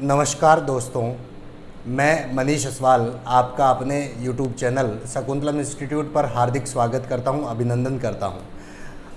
नमस्कार दोस्तों, मैं मनीष असवाल आपका अपने YouTube चैनल शकुंतलम इंस्टीट्यूट पर हार्दिक स्वागत करता हूं, अभिनंदन करता हूं।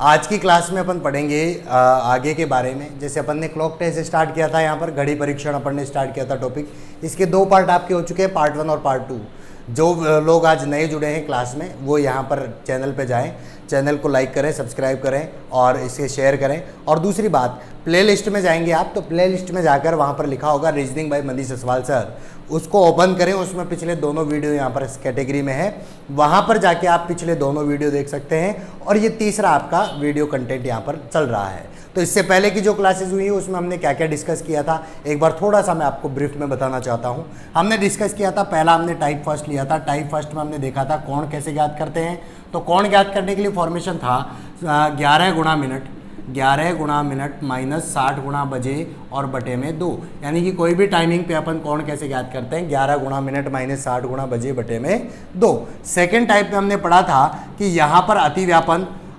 आज की क्लास में अपन पढ़ेंगे आगे के बारे में। जैसे अपन ने क्लॉक टेस्ट स्टार्ट किया था, यहाँ पर घड़ी परीक्षण अपन ने स्टार्ट किया था टॉपिक। इसके 2 पार्ट आपके हो चुके हैं, पार्ट 1 और पार्ट 2। जो लोग आज नए जुड़े हैं क्लास में वो यहाँ पर चैनल पे जाएं, चैनल को लाइक करें, सब्सक्राइब करें और इसे शेयर करें। और दूसरी बात, प्लेलिस्ट में जाएंगे आप तो प्लेलिस्ट में जाकर वहाँ पर लिखा होगा reasoning bye Manish Aswal sir, उसको ओपन करें। उसमें पिछले दोनों वीडियो यहाँ पर इस कैटेगरी में है, वहाँ पर जाके आप पिछले दोनों वीडियो देख सकते हैं। और ये तीसरा आपका वीडियो कंटेंट यहाँ पर चल रहा है। तो इससे पहले की जो क्लासेस हुई उसमें हमने क्या क्या डिस्कस किया था, एक बार थोड़ा सा मैं आपको ब्रीफ में बताना चाहता हूँ। हमने डिस्कस किया था, पहला हमने टाइप फर्स्ट लिया था। टाइप फर्स्ट में हमने देखा था कोण कैसे ज्ञात करते हैं। तो कोण ज्ञात करने के लिए फॉर्मेशन था 11 गुणा मिनट माइनस 60 गुणा बजे और बटे में 2। यानी कि कोई भी टाइमिंग पे अपन कोण कैसे ज्ञात करते हैं, 11 गुणा मिनट माइनस 60 गुणा बजे बटे में 2। सेकेंड टाइप में हमने पढ़ा था कि यहाँ पर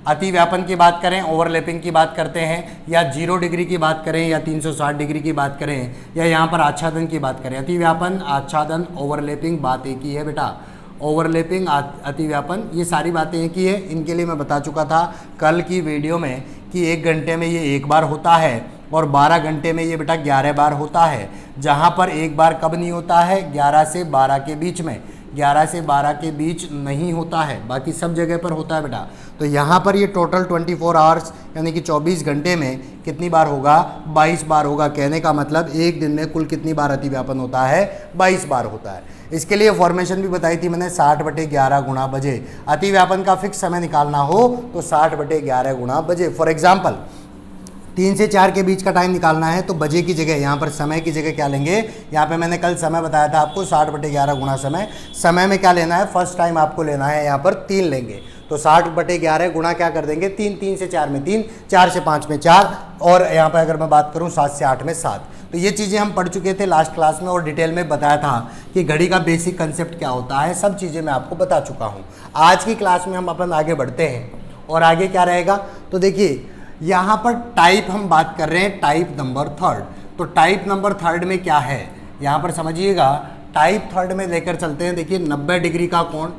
अतिव्यापन की बात करें, ओवरलैपिंग की बात करते हैं, या 0 डिग्री की बात करें, या 360 डिग्री की बात करें, या यहाँ पर आच्छादन की बात करें। अतिव्यापन, आच्छादन, ओवरलैपिंग बात एक ही है बेटा। ओवरलैपिंग, अतिव्यापन, ये सारी बातें एक ही है। इनके लिए मैं बता चुका था कल की वीडियो में कि 1 घंटे में ये 1 बार होता है और 12 घंटे में ये बेटा 11 बार होता है। जहाँ पर 1 बार कब नहीं होता है, 11 से 12 के बीच में, 11 से 12 के बीच नहीं होता है, बाकी सब जगह पर होता है बेटा। तो यहाँ पर ये टोटल 24 आवर्स यानी कि 24 घंटे में कितनी बार होगा, 22 बार होगा। कहने का मतलब एक दिन में कुल कितनी बार अतिव्यापन होता है, 22 बार होता है। इसके लिए फॉर्मेशन भी बताई थी मैंने, 60/11 गुणा बजे। अतिव्यापन का फिक्स समय निकालना हो तो 60/11 गुणा बजे। फॉर एग्जाम्पल 3 से 4 के बीच का टाइम निकालना है तो बजे की जगह यहाँ पर समय की जगह क्या लेंगे, यहाँ पे मैंने कल समय बताया था आपको 60/11 गुणा समय। समय में क्या लेना है, फर्स्ट टाइम आपको लेना है यहाँ पर 3 लेंगे। तो 60/11 गुणा क्या कर देंगे, 3 से 4 में 3, 4 से 5 में 4, और यहाँ पर अगर मैं बात करूँ 7 से 8 में 7। तो ये चीज़ें हम पढ़ चुके थे लास्ट क्लास में और डिटेल में बताया था कि घड़ी का बेसिक कंसेप्ट क्या होता है। सब चीज़ें मैं आपको बता चुका हूँ। आज की क्लास में हम अपन आगे बढ़ते हैं और आगे क्या रहेगा, तो देखिए यहाँ पर टाइप हम बात कर रहे हैं, टाइप नंबर 3। तो टाइप नंबर 3 में क्या है, यहाँ पर समझिएगा। टाइप 3 में लेकर चलते हैं। देखिए 90 डिग्री का कोण,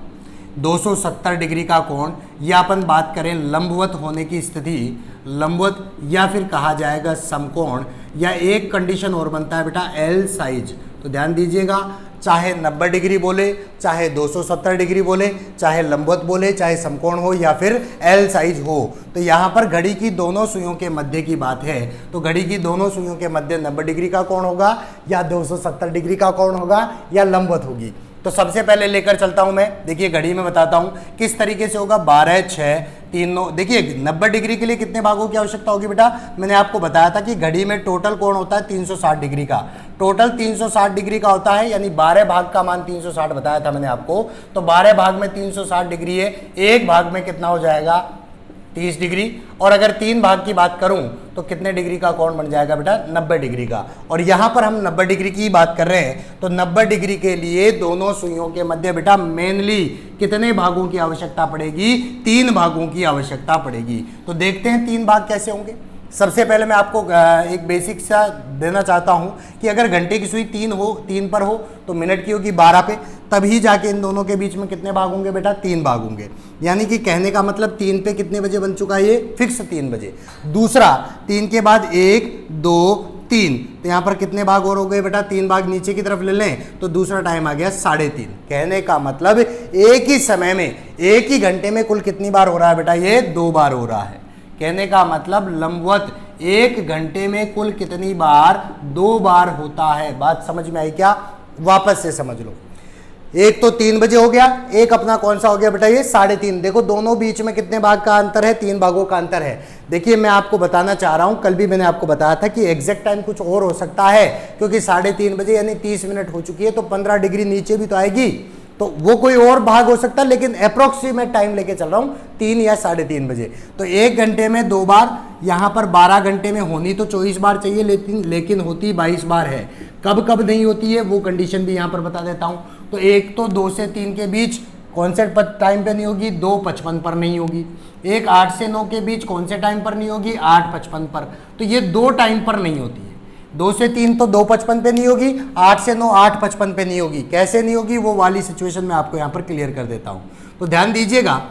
270 डिग्री का कोण, या अपन बात करें लंबवत होने की स्थिति, लंबवत या फिर कहा जाएगा समकोण, या एक कंडीशन और बनता है बेटा एल साइज। तो ध्यान दीजिएगा, चाहे 90 डिग्री बोले, चाहे 270 डिग्री बोले, चाहे लंबवत बोले, चाहे समकोण हो या फिर एल साइज हो, तो यहाँ पर घड़ी की दोनों सुइयों के मध्य की बात है। तो घड़ी की दोनों सुइयों के मध्य 90 डिग्री का कोण होगा, या 270 डिग्री का कोण होगा, या लंबवत होगी। तो सबसे पहले लेकर चलता हूं मैं, देखिए घड़ी में बताता हूं किस तरीके से होगा। 12, 6, 3, 9। देखिए 90 डिग्री के लिए कितने भागों की आवश्यकता होगी बेटा, मैंने आपको बताया था कि घड़ी में टोटल कोण होता है 360 डिग्री का। टोटल 360 डिग्री का होता है, यानी 12 भाग का मान 360 बताया था मैंने आपको। तो 12 भाग में 360 डिग्री है, एक भाग में कितना हो जाएगा, 30 डिग्री। और अगर 3 भाग की बात करूं तो कितने डिग्री का कोण बन जाएगा बेटा, 90 डिग्री का। और यहां पर हम 90 डिग्री की बात कर रहे हैं, तो 90 डिग्री के लिए दोनों सुइयों के मध्य बेटा मेनली कितने भागों की आवश्यकता पड़ेगी, 3 भागों की आवश्यकता पड़ेगी। तो देखते हैं 3 भाग कैसे होंगे। सबसे पहले मैं आपको एक बेसिक सा देना चाहता हूं कि अगर घंटे की सुई 3 पर हो तो मिनट की होगी 12 पे, तभी जाके इन दोनों के बीच में कितने भाग होंगे बेटा, 3 भाग होंगे। यानी कि कहने का मतलब 3 पे कितने बजे बन चुका है, ये फिक्स 3 बजे। दूसरा 3 के बाद 1, 2, 3, तो यहाँ पर कितने भाग और हो गए बेटा, 3 भाग नीचे की तरफ ले लें तो दूसरा टाइम आ गया 3:30। कहने का मतलब एक ही समय में, एक ही घंटे में कुल कितनी बार हो रहा है बेटा, ये 2 बार हो रहा है। कहने का मतलब लंबवत 1 घंटे में कुल कितनी बार, 2 बार होता है। बात समझ में आई क्या, वापस से समझ लो। एक तो 3 बजे हो गया, एक अपना कौन सा हो गया बेटा, ये 3:30। देखो दोनों बीच में कितने भाग का अंतर है, 3 भागों का अंतर है। देखिए मैं आपको बताना चाह रहा हूं, कल भी मैंने आपको बताया था कि एग्जैक्ट टाइम कुछ और हो सकता है, क्योंकि 3:30 बजे यानी 30 मिनट हो चुकी है, तो 15 डिग्री नीचे भी तो आएगी, तो वो कोई और भाग हो सकता है, लेकिन अप्रोक्सीमेट टाइम लेके चल रहा हूं 3 या 3:30 बजे। तो 1 घंटे में 2 बार, यहाँ पर 12 घंटे में होनी तो 24 बार चाहिए, लेकिन होती 22 बार है। कब कब नहीं होती है वो कंडीशन भी यहाँ पर बता देता हूँ। तो एक तो 2 से 3 के बीच कौन से टाइम पे नहीं होगी, 2:55 पर नहीं होगी। एक 8 से 9 के बीच कौन से टाइम पर नहीं होगी, 8:55 पर। तो ये 2 टाइम पर नहीं होती है। 2 से 3 तो 2:55 पे नहीं होगी, 8 से 9 8:55 पे नहीं होगी। कैसे नहीं होगी वो वाली सिचुएशन में आपको यहाँ पर क्लियर कर देता हूँ। तो ध्यान दीजिएगा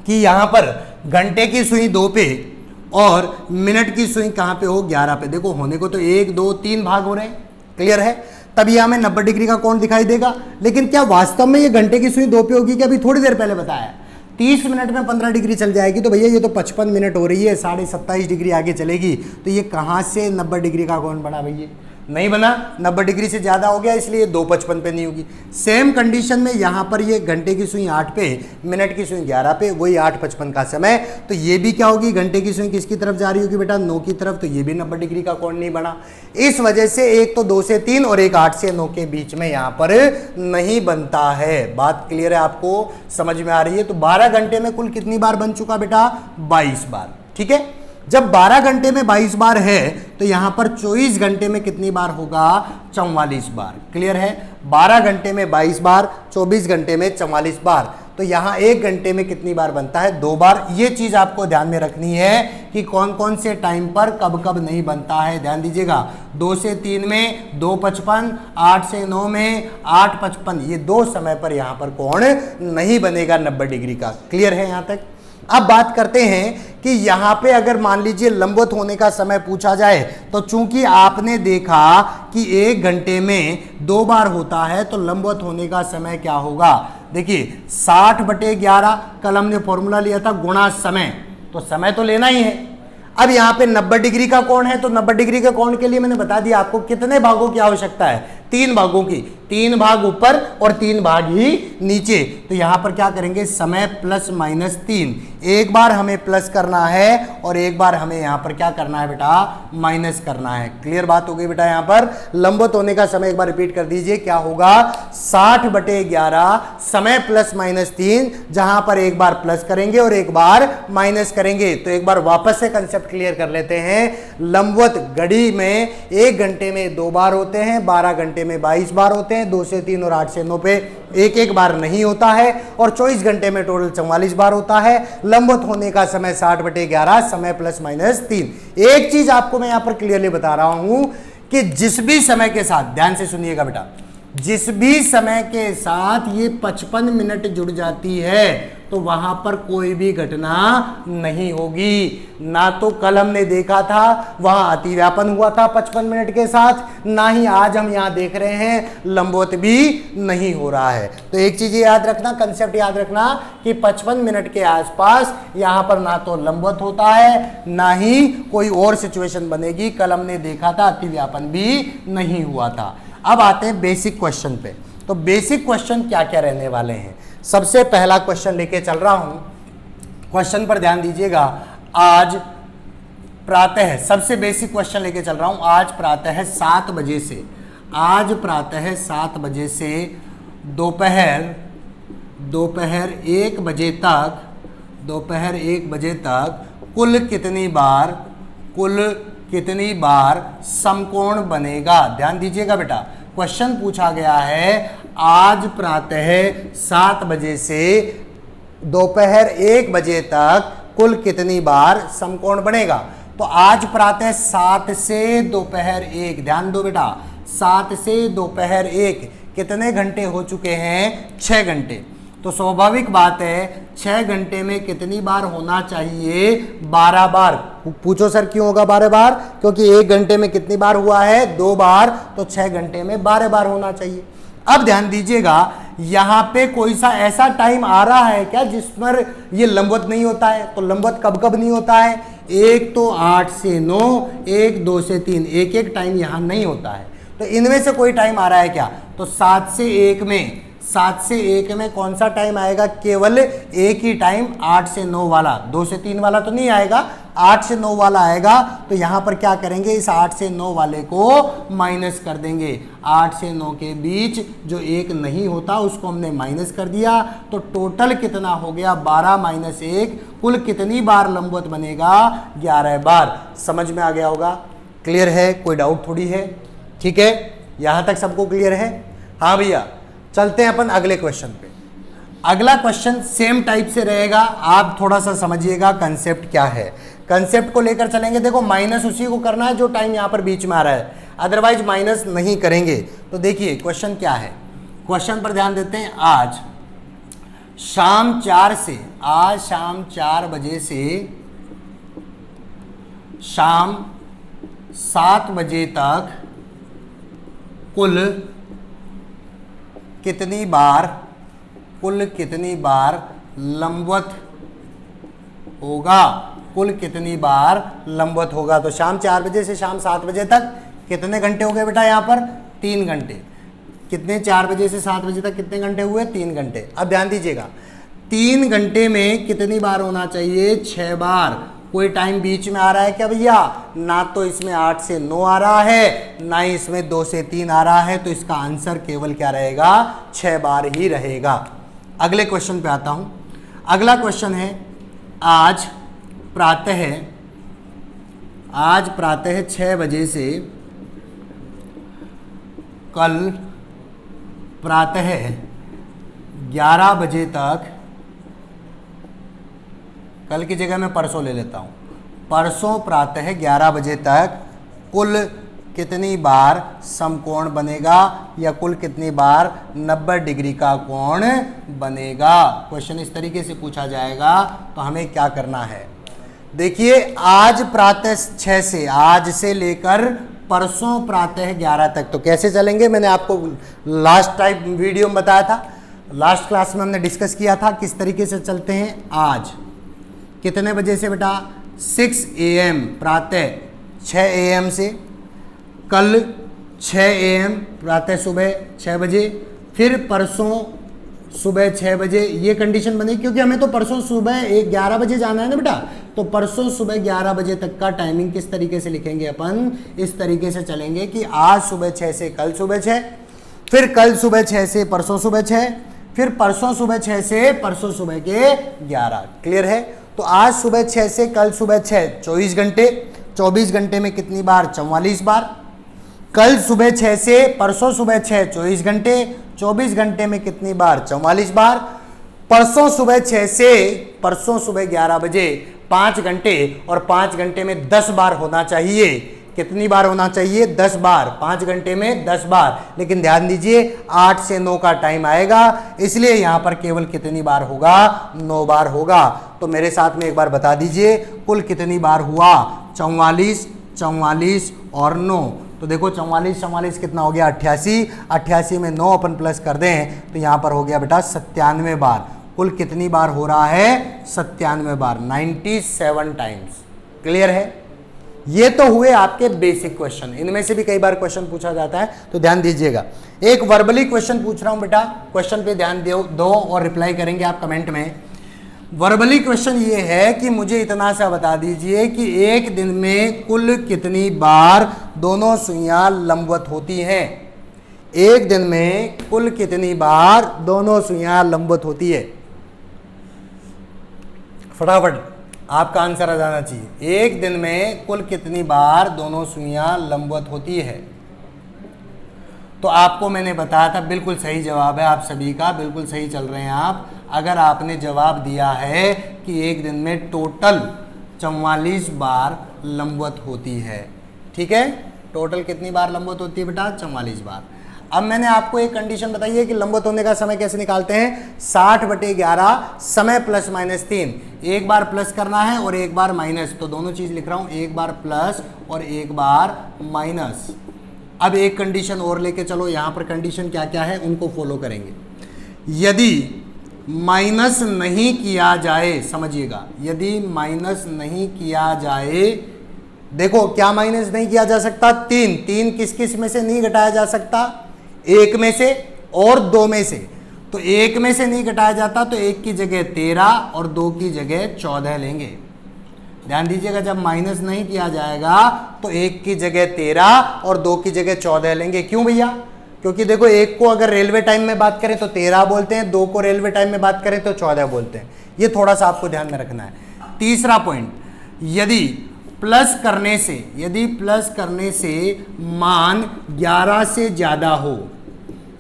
कि यहाँ पर घंटे की सुई 2 पे और मिनट की सुई कहाँ पे हो 11 पे। देखो होने को तो 1 2 3 भाग हो रहे हैं, क्लियर है, तभी हमें 90 डिग्री का कोण दिखाई देगा। लेकिन क्या वास्तव में ये घंटे की सुई 2 पे होगी? क्या अभी थोड़ी देर पहले बताया 30 मिनट में 15 डिग्री चल जाएगी, तो भैया ये तो 55 मिनट हो रही है, 27.5 डिग्री आगे चलेगी, तो ये कहाँ से 90 डिग्री का कोण बना भैया? नहीं बना, 90 डिग्री से ज़्यादा हो गया, इसलिए 2:55 पे नहीं होगी। सेम कंडीशन में यहाँ पर ये घंटे की सुई 8 पे, मिनट की सुई 11 पे, वही 8:55 का समय, तो ये भी क्या होगी? घंटे की सुई किसकी तरफ जा रही होगी बेटा? 9 की तरफ, तो ये भी 90 डिग्री का कोण नहीं बना। इस वजह से एक तो 2 से 3 और एक 8 से 9 के बीच में यहाँ पर नहीं बनता है। बात क्लियर है, आपको समझ में आ रही है? तो 12 घंटे में कुल कितनी बार बन चुका बेटा? 22 बार। ठीक है, जब 12 घंटे में 22 बार है तो यहां पर 24 घंटे में कितनी बार होगा? 44 बार। क्लियर है? 12 घंटे में 22 बार, 24 घंटे में 44 बार, तो यहां 1 घंटे में कितनी बार बनता है? 2 बार। ये चीज आपको ध्यान में रखनी है कि कौन कौन से टाइम पर कब कब नहीं बनता है। ध्यान दीजिएगा, 2 से 3 में 2:55, 8 से 9 में 8:55, ये 2 समय पर यहां पर कोण नहीं बनेगा 90 डिग्री का। क्लियर है यहां तक? अब बात करते हैं कि यहां पे अगर मान लीजिए लंबवत होने का समय पूछा जाए, तो चूंकि आपने देखा कि 1 घंटे में 2 बार होता है, तो लंबवत होने का समय क्या होगा? देखिए 60/11, कल हमने फॉर्मूला लिया था गुणा समय, तो समय तो लेना ही है। अब यहाँ पे 90 डिग्री का कोण है, तो 90 डिग्री के कोण के लिए मैंने बता दिया आपको कितने भागों की आवश्यकता है? 3 भागों की, 3 भाग ऊपर और 3 भाग ही नीचे। तो यहाँ पर क्या करेंगे? समय +-3, एक बार हमें प्लस करना है और एक बार हमें यहाँ पर क्या करना है बेटा? माइनस करना है। क्लियर बात हो गई बेटा? यहाँ पर लंबवत होने का समय एक बार रिपीट कर दीजिए, क्या होगा? 60/11, समय +-3, जहां पर एक बार प्लस करेंगे और एक बार माइनस करेंगे। तो एक बार वापस से कंसेप्ट क्लियर कर लेते हैं। लंबवत घड़ी में 1 घंटे में 2 बार होते हैं, 12 घंटे में 22 बार होते हैं, 2 से 3 और 8 से 9 पे एक एक बार नहीं होता है, और 24 घंटे में टोटल 44 बार होता है। लंबवत होने का समय 60/11, समय +-3। एक चीज आपको मैं यहां पर क्लियरली बता रहा हूं कि जिस भी समय के साथ, ध्यान से सुनिएगा बेटा, जिस भी समय के साथ ये 55 मिनट जुड़ जाती है, तो वहां पर कोई भी घटना नहीं होगी। ना तो कल हमने देखा था वहां अतिव्यापन हुआ था 55 मिनट के साथ, ना ही आज हम यहां देख रहे हैं लंबवत भी नहीं हो रहा है। तो एक चीज याद रखना, कंसेप्ट याद रखना कि 55 मिनट के आसपास यहां पर ना तो लंबवत होता है, ना ही कोई और सिचुएशन बनेगी। कल हमने देखा था अतिव्यापन भी नहीं हुआ था। अब आते हैं बेसिक क्वेश्चन पे। तो बेसिक क्वेश्चन क्या क्या रहने वाले हैं? सबसे पहला क्वेश्चन लेके चल रहा हूं, क्वेश्चन पर ध्यान दीजिएगा। आज प्रातः, सबसे बेसिक क्वेश्चन लेके चल रहा हूं, आज प्रातः 7 बजे से, आज प्रातः 7 बजे से दोपहर 1 बजे तक, दोपहर 1 बजे तक कुल कितनी बार समकोण बनेगा? ध्यान दीजिएगा बेटा, क्वेश्चन पूछा गया है आज प्रातः 7 बजे से दोपहर 1 बजे तक कुल कितनी बार समकोण बनेगा। तो आज प्रातः 7 से दोपहर 1, ध्यान दो बेटा, 7 से दोपहर 1 कितने घंटे हो चुके हैं? 6 घंटे। तो स्वाभाविक बात है 6 घंटे में कितनी बार होना चाहिए? 12 बार। पूछो सर क्यों होगा 12 बार? क्योंकि 1 घंटे में कितनी बार हुआ है? 2 बार, तो 6 घंटे में 12 बार होना चाहिए। अब ध्यान दीजिएगा, यहां पे कोई सा ऐसा टाइम आ रहा है क्या जिस पर ये लंबवत नहीं होता है? तो लंबवत कब कब नहीं होता है? एक तो 8 से 9, एक 2 से 3, एक एक टाइम यहां नहीं होता है। तो इनमें से कोई टाइम आ रहा है क्या? तो 7 से 1 में, 7 से 1 में कौन सा टाइम आएगा? केवल एक ही टाइम, 8 से 9 वाला, 2 से 3 वाला तो नहीं आएगा, 8 से 9 वाला आएगा। तो यहां पर क्या करेंगे? इस 8 से 9 वाले को माइनस कर देंगे। 8 से 9 के बीच जो एक नहीं होता उसको हमने माइनस कर दिया, तो टोटल कितना हो गया? 12 - 1, कुल कितनी बार लंबवत बनेगा? 11 बार। समझ में आ गया होगा? क्लियर है? कोई डाउट थोड़ी है? ठीक है, यहां तक सबको क्लियर है? हाँ भैया, चलते हैं अपन अगले क्वेश्चन पे। अगला क्वेश्चन सेम टाइप से रहेगा, आप थोड़ा सा समझिएगा कंसेप्ट क्या है। कंसेप्ट को लेकर चलेंगे। देखो माइनस उसी को करना है जो टाइम यहाँ पर बीच में आ रहा है, अदरवाइज माइनस नहीं करेंगे। तो देखिए क्वेश्चन क्या है, क्वेश्चन पर ध्यान देते हैं। आज शाम 4 बजे से शाम 7 बजे तक कुल कितनी बार लंबवत होगा, कुल कितनी बार लंबवत होगा। तो शाम 4 बजे से शाम 7 बजे तक कितने घंटे हो गए बेटा, यहाँ पर 3 घंटे। कितने, 4 बजे से 7 बजे तक कितने घंटे हुए, 3 घंटे। अब ध्यान दीजिएगा 3 घंटे में कितनी बार होना चाहिए, 6 बार। कोई टाइम बीच में आ रहा है क्या भैया, ना तो इसमें 8 से 9 आ रहा है, ना ही इसमें 2 से 3 आ रहा है, तो इसका आंसर केवल क्या रहेगा, 6 बार ही रहेगा। अगले क्वेश्चन पे आता हूं। अगला क्वेश्चन है, आज प्रातः 6 बजे से कल प्रातः 11 बजे तक, कल की जगह मैं परसों ले लेता हूं, परसों प्रातः 11 बजे तक कुल कितनी बार समकोण बनेगा, या कुल कितनी बार 90 डिग्री का कोण बनेगा। क्वेश्चन इस तरीके से पूछा जाएगा, तो हमें क्या करना है। देखिए आज प्रातः 6 से, आज से लेकर परसों प्रातः 11 तक, तो कैसे चलेंगे, मैंने आपको लास्ट टाइम वीडियो में बताया था, लास्ट क्लास में हमने डिस्कस किया था किस तरीके से चलते हैं। आज कितने बजे से बेटा, 6 AM, प्रातः 6 AM से, कल 6 AM प्रातः सुबह 6 बजे, फिर परसों सुबह 6 बजे। ये कंडीशन बनेगी क्योंकि हमें तो परसों सुबह 11 बजे जाना है ना बेटा, तो परसों सुबह 11 बजे तक का टाइमिंग किस तरीके से लिखेंगे अपन, इस तरीके से चलेंगे कि आज सुबह 6 से कल सुबह 6, फिर कल सुबह 6 से परसों सुबह 6, फिर परसों सुबह 6 से परसों सुबह के 11। क्लियर है। तो आज सुबह 6 से कल सुबह 6, 24 घंटे, 24 घंटे में कितनी बार, 44 बार। कल सुबह 6 से परसों सुबह 6, 24 घंटे, 24 घंटे में कितनी बार, 44 बार। परसों सुबह 6 से परसों सुबह 11 बजे 5 घंटे, और 5 घंटे में 10 बार होना चाहिए। कितनी बार होना चाहिए, 10 बार, 5 घंटे में 10 बार। लेकिन ध्यान दीजिए 8 से 9 का टाइम आएगा, इसलिए यहां पर केवल कितनी बार होगा, 9 बार होगा। तो मेरे साथ में एक बार बता दीजिए कुल कितनी बार हुआ, 44, 44 और 9। तो देखो 44, 44 कितना हो गया, 88, 88 में 9 अपन प्लस कर दें तो यहां पर हो गया बेटा 97 बार। कुल कितनी बार हो रहा है, 97 बार, 97 टाइम्स। क्लियर है। ये तो हुए आपके बेसिक क्वेश्चन, इनमें से भी कई बार क्वेश्चन पूछा जाता है, तो ध्यान दीजिएगा। एक वर्बली क्वेश्चन पूछ रहा हूं बेटा, क्वेश्चन पे ध्यान दो और रिप्लाई करेंगे आप कमेंट में। वर्बली क्वेश्चन ये है कि मुझे इतना सा बता दीजिए कि एक दिन में कुल कितनी बार दोनों सुइयां लंबवत होती हैं। एक दिन में कुल कितनी बार दोनों सुइयां लंबवत होती है, फटाफट आपका आंसर आ जाना चाहिए। एक दिन में कुल कितनी बार दोनों सुइयां लंबवत होती है। तो आपको मैंने बताया था, बिल्कुल सही जवाब है आप सभी का, बिल्कुल सही चल रहे हैं आप। अगर आपने जवाब दिया है कि एक दिन में टोटल 44 बार लंबवत होती है, ठीक है, टोटल कितनी बार लंबवत होती है बेटा, 44 बार। अब मैंने आपको एक कंडीशन बताई है कि लंबवत होने का समय कैसे निकालते हैं, 60/11 समय प्लस माइनस 3, एक बार प्लस करना है और एक बार माइनस, तो दोनों चीज लिख रहा हूं, एक बार प्लस और एक बार माइनस। अब एक कंडीशन और लेके चलो, यहां पर कंडीशन क्या क्या है उनको फॉलो करेंगे। यदि माइनस नहीं किया जाए, समझिएगा, यदि माइनस नहीं किया जाए, देखो क्या माइनस नहीं किया जा सकता, 3 किस किस में से नहीं घटाया जा सकता, 1 में से और 2 में से। तो 1 में से नहीं घटाया जाता तो 1 की जगह 13 और 2 की जगह 14 लेंगे। ध्यान दीजिएगा, जब माइनस नहीं किया जाएगा तो 1 की जगह 13 और 2 की जगह 14 लेंगे। क्यों भैया, क्योंकि देखो 1 को अगर रेलवे टाइम में बात करें तो 13 बोलते हैं, 2 को रेलवे टाइम में बात करें तो 14 बोलते हैं। ये थोड़ा सा आपको ध्यान में रखना है। तीसरा पॉइंट, यदि प्लस करने से मान 11 से ज्यादा हो,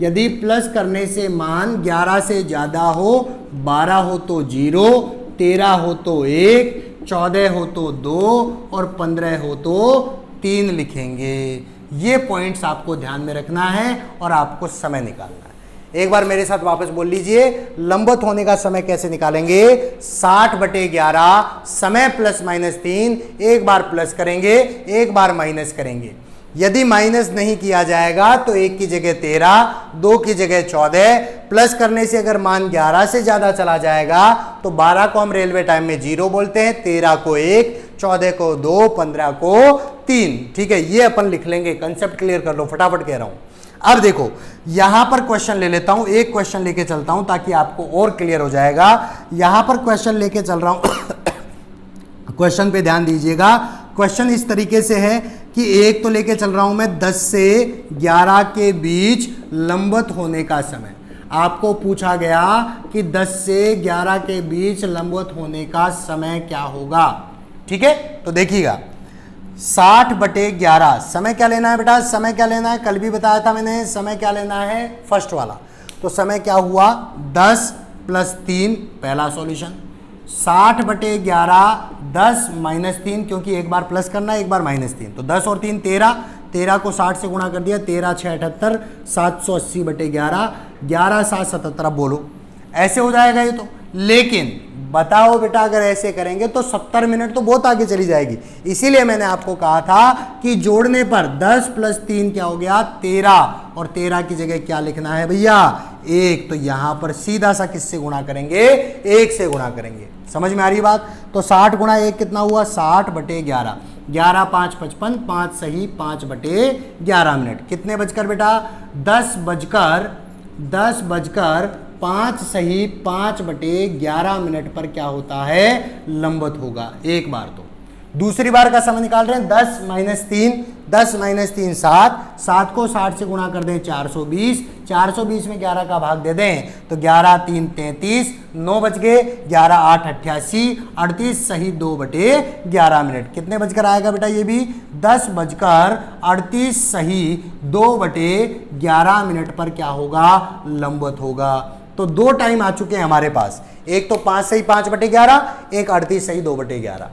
यदि प्लस करने से मान 11 से ज्यादा हो, 12 हो तो 0, 13 हो तो 1, 14 हो तो 2 और 15 हो तो 3 लिखेंगे। ये पॉइंट्स आपको ध्यान में रखना है और आपको समय निकालना है। एक बार मेरे साथ वापस बोल लीजिए, लंबवत होने का समय कैसे निकालेंगे? 60/11 समय प्लस माइनस 3, एक बार प्लस करेंगे एक बार माइनस करेंगे। यदि माइनस नहीं किया जाएगा तो 1 की जगह 13, 2 की जगह 14, प्लस करने से अगर मान 11 से ज्यादा चला जाएगा तो 12 को हम रेलवे टाइम में 0 बोलते हैं, 13 को 1, 14 को 2, 15 को 3। ठीक है, ये अपन लिख लेंगे। कंसेप्ट क्लियर कर लो, फटाफट कह रहा हूं। अब देखो यहां पर क्वेश्चन ले लेता हूं, एक क्वेश्चन लेके चलता हूं ताकि आपको और क्लियर हो जाएगा। यहां पर क्वेश्चन लेके चल रहा हूं क्वेश्चन पे ध्यान दीजिएगा। क्वेश्चन इस तरीके से है कि एक तो लेके चल रहा हूं मैं 10 से 11 के बीच लंबवत होने का समय। आपको पूछा गया कि 10 से 11 के बीच लंबवत होने का समय क्या होगा। ठीक है, तो देखिएगा 60/11 समय क्या लेना है बेटा? समय क्या लेना है? कल भी बताया था मैंने, समय क्या लेना है? फर्स्ट वाला। तो समय क्या हुआ? 10 + 3 पहला सॉल्यूशन। 60/11 10 - 3, क्योंकि एक बार प्लस करना है एक बार -3, तो 10 और 3 13, 13 को 60 से गुणा कर दिया, 13 6 78, 780/11, 11 7 77। अब बोलो ऐसे हो जाएगा ये तो। लेकिन बताओ बेटा अगर ऐसे करेंगे तो 70 मिनट तो बहुत आगे चली जाएगी। इसीलिए मैंने आपको कहा था कि जोड़ने पर 10 + 3 क्या हो गया? 13, और 13 की जगह क्या लिखना है भैया? 1। तो यहां पर सीधा सा किससे गुणा करेंगे? 1 से गुणा करेंगे। समझ में आ रही बात? तो 60 × 1 कितना हुआ? 60/11। 11 5 55, 5 सही 5/11 मिनट। कितने बजकर बेटा? 10 बजकर 5 सही 5/11 मिनट पर क्या होता है? लंबवत होगा। एक बार तो। दूसरी बार का समय निकाल रहे हैं 10 - 3, 10 - 3 7, 7 को 60 से गुणा कर दें 420, 420 में 11 का भाग दे दें तो 11 3 33, 9 बज गए, 11 8 88, 38 सही 2/11 मिनट। कितने बजकर आएगा बेटा? ये भी 10 बजकर 38 सही 2/11 मिनट पर क्या होगा? लंबवत होगा। तो दो टाइम आ चुके हैं हमारे पास, एक तो 5 सही 5/11, एक 38 सही 2/11।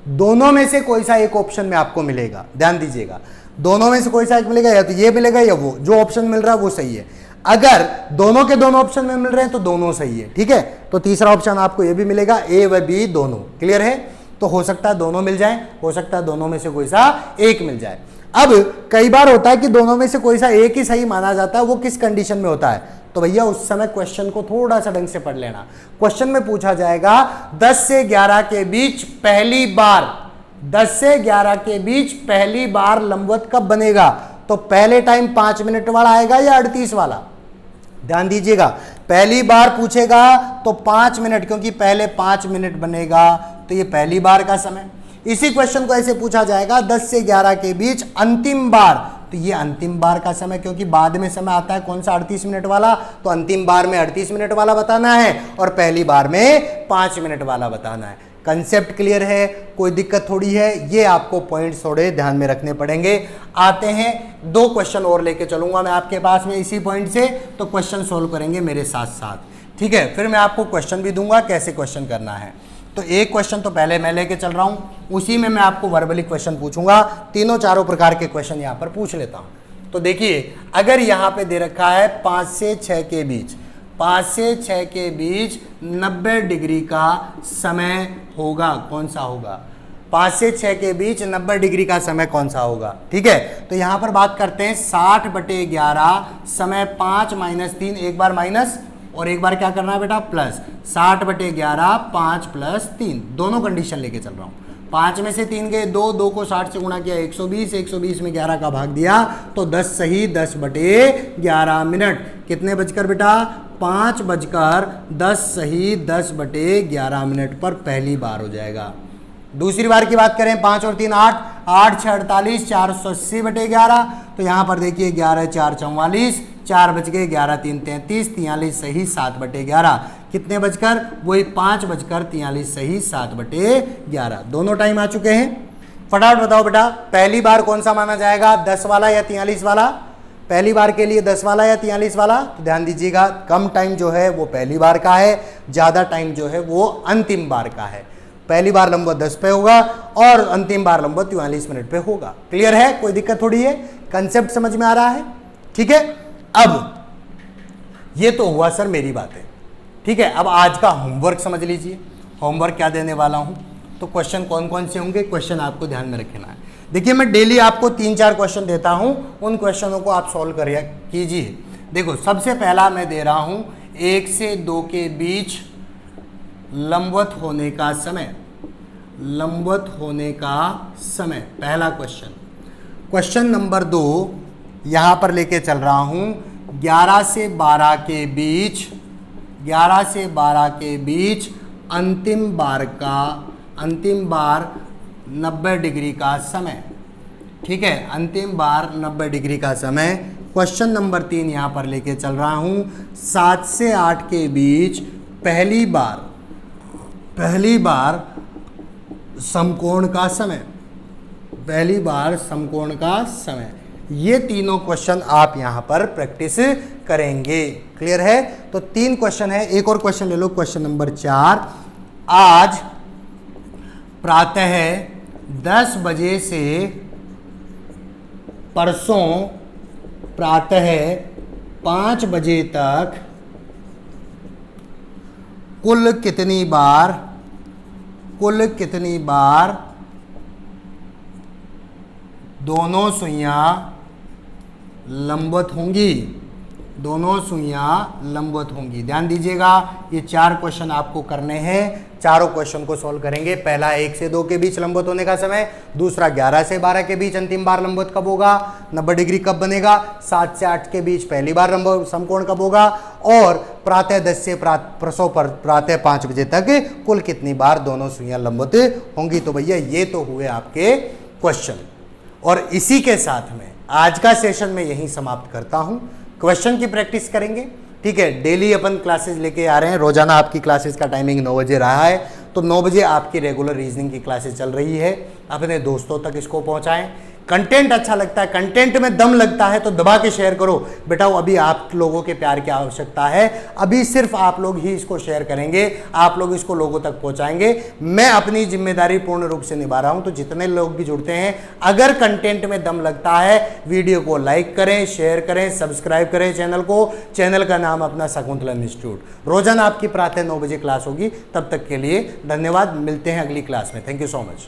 दोनों में से कोई सा एक ऑप्शन में आपको मिलेगा, ध्यान दीजिएगा। दोनों में से कोई सा एक मिलेगा, या तो ये मिलेगा या वो। जो ऑप्शन मिल रहा है वो सही है। अगर दोनों के दोनों ऑप्शन में मिल रहे हैं तो दोनों सही है। ठीक है, तो तीसरा ऑप्शन आपको ये भी मिलेगा, ए व बी दोनों। क्लियर है? तो हो सकता है दोनों मिल जाए, हो सकता है दोनों में से कोई सा एक मिल जाए। अब कई बार होता है कि दोनों में से कोई सा एक ही सही माना जाता है। वो किस कंडीशन में होता है? तो भैया उस समय क्वेश्चन को थोड़ा सा ढंग से पढ़ लेना। क्वेश्चन में पूछा जाएगा 10 से 11 के बीच पहली बार, 10 से 11 के बीच पहली बार लंबवत कब बनेगा? तो पहले टाइम 5 मिनट वाला आएगा या 38 वाला? ध्यान दीजिएगा, पहली बार पूछेगा तो 5 मिनट, क्योंकि पहले 5 मिनट बनेगा, तो ये पहली बार का समय। इसी क्वेश्चन को ऐसे पूछा जाएगा 10 से 11 के बीच अंतिम बार, तो ये अंतिम बार का समय, क्योंकि बाद में समय आता है कौन सा? 38 मिनट वाला। तो अंतिम बार में 38 मिनट वाला बताना है और पहली बार में 5 मिनट वाला बताना है। कंसेप्ट क्लियर है? कोई दिक्कत थोड़ी है? ये आपको पॉइंट्स थोड़े ध्यान में रखने पड़ेंगे। आते हैं, 2 क्वेश्चन और लेके चलूंगा मैं आपके पास में इसी पॉइंट से, तो क्वेश्चन सोल्व करेंगे मेरे साथ साथ। ठीक है, फिर मैं आपको क्वेश्चन भी दूंगा कैसे क्वेश्चन करना है। तो एक क्वेश्चन तो पहले मैं लेके चल रहा हूं, उसी में मैं आपको वर्बली क्वेश्चन पूछूंगा। तीनों चारों प्रकार के क्वेश्चन यहां पर पूछ लेता हूं। तो देखिए, अगर यहां पे दे रखा है 5 से 6 के बीच, 5 से 6 के बीच 90 डिग्री का समय होगा, कौन सा होगा? 5 से 6 के बीच 90 डिग्री का समय कौन सा होगा? ठीक है, तो यहां पर बात करते हैं 60/11 समय 5 - 3, एक बार माइनस और एक बार क्या करना है बेटा? प्लस। 60/11 5 + 3, दोनों कंडीशन लेके चल रहा हूं। 5 में से 3 गए 2, 2 को 60 से गुणा किया 120, 120 में 11 का भाग दिया तो 10 सही 10/11 मिनट। कितने बजकर बेटा? 5 बजकर 10 सही 10/11 मिनट पर पहली बार हो जाएगा। दूसरी बार की बात करें, 5 और 3 8, 8 6 48, 480/11। तो यहां पर देखिए 11 4 44, 4 बज गए, 11 3 33, 43 सही 7/11। कितने बजकर? वही 5 बजकर 43 सही 7/11। दोनों टाइम आ चुके हैं। फटाफट बताओ बेटा, पहली बार कौन सा माना जाएगा? 10 वाला या 43 वाला? पहली बार के लिए 10 वाला या 43 वाला? तो ध्यान दीजिएगा, कम टाइम जो है वो पहली बार का है, ज्यादा टाइम जो है वो अंतिम बार का है। पहली बार लंबवत 10 पे होगा और अंतिम बार लंबवत 44 मिनट पे होगा। क्लियर है, कोई दिक्कत थोड़ी है, कंसेप्ट समझ में आ रहा है? ठीक है, अब ये तो हुआ सर मेरी बातें। ठीक है, अब आज का होमवर्क समझ लीजिए। होमवर्क क्या देने वाला हूं, तो क्वेश्चन कौन कौन से होंगे, क्वेश्चन आपको ध्यान में रखना है। देखिए मैं डेली आपको 3-4 क्वेश्चन देता हूं, उन क्वेश्चनों को आप सॉल्व करिए कीजिए। देखो सबसे पहला मैं दे रहा हूं 1 से 2 के बीच लंबवत होने का समय, लंबवत होने का समय, पहला क्वेश्चन। क्वेश्चन नंबर 2 यहां पर लेके चल रहा हूं 11 से 12 के बीच, 11 से 12 के बीच अंतिम बार 90 डिग्री का समय। ठीक है, अंतिम बार 90 डिग्री का समय। क्वेश्चन नंबर 3 यहां पर लेके चल रहा हूं 7 से 8 के बीच पहली बार समकोण का समय, पहली बार समकोण का समय। ये तीनों क्वेश्चन आप यहां पर प्रैक्टिस करेंगे। क्लियर है, तो 3 क्वेश्चन है। एक और क्वेश्चन ले लो, क्वेश्चन नंबर 4। आज प्रातः 10 बजे से परसों प्रातः 5 बजे तक कुल कितनी बार दोनों सुइयां लंबवत होंगी, दोनों सुइयां लंबवत होंगी। ध्यान दीजिएगा, ये 4 क्वेश्चन आपको करने हैं। चारों क्वेश्चन को सॉल्व करेंगे। पहला 1 से 2 के बीच लंबवत होने का समय, दूसरा 11 से 12 के बीच अंतिम बार लंबवत कब होगा, 90 डिग्री कब बनेगा, 7 से 8 के बीच पहली बार लंबवत समकोण कब होगा, और प्रातः 10 से प्रसव पर प्रातः 5 बजे तक कुल कितनी बार दोनों सुइयां लंबवत होंगी। तो भैया ये तो हुए आपके क्वेश्चन, और इसी के साथ में आज का सेशन में यहीं समाप्त करता हूं। क्वेश्चन की प्रैक्टिस करेंगे। ठीक है, डेली अपन क्लासेस लेके आ रहे हैं। रोजाना आपकी क्लासेस का टाइमिंग 9 बजे रहा है, तो 9 बजे आपकी रेगुलर रीजनिंग की क्लासेस चल रही है। अपने दोस्तों तक इसको पहुंचाएं। कंटेंट अच्छा लगता है, कंटेंट में दम लगता है तो दबा के शेयर करो। बेटा अभी आप लोगों के प्यार की आवश्यकता है, अभी सिर्फ आप लोग ही इसको शेयर करेंगे, आप लोग इसको लोगों तक पहुंचाएंगे। मैं अपनी जिम्मेदारी पूर्ण रूप से निभा रहा हूं। तो जितने लोग भी जुड़ते हैं, अगर कंटेंट में दम लगता है, वीडियो को लाइक करें, शेयर करें, सब्सक्राइब करें चैनल को। चैनल का नाम अपना शकुंतलम इंस्टीट्यूट। रोजाना आपकी प्रातः 9 बजे क्लास होगी। तब तक के लिए धन्यवाद, मिलते हैं अगली क्लास में। Thank you so much.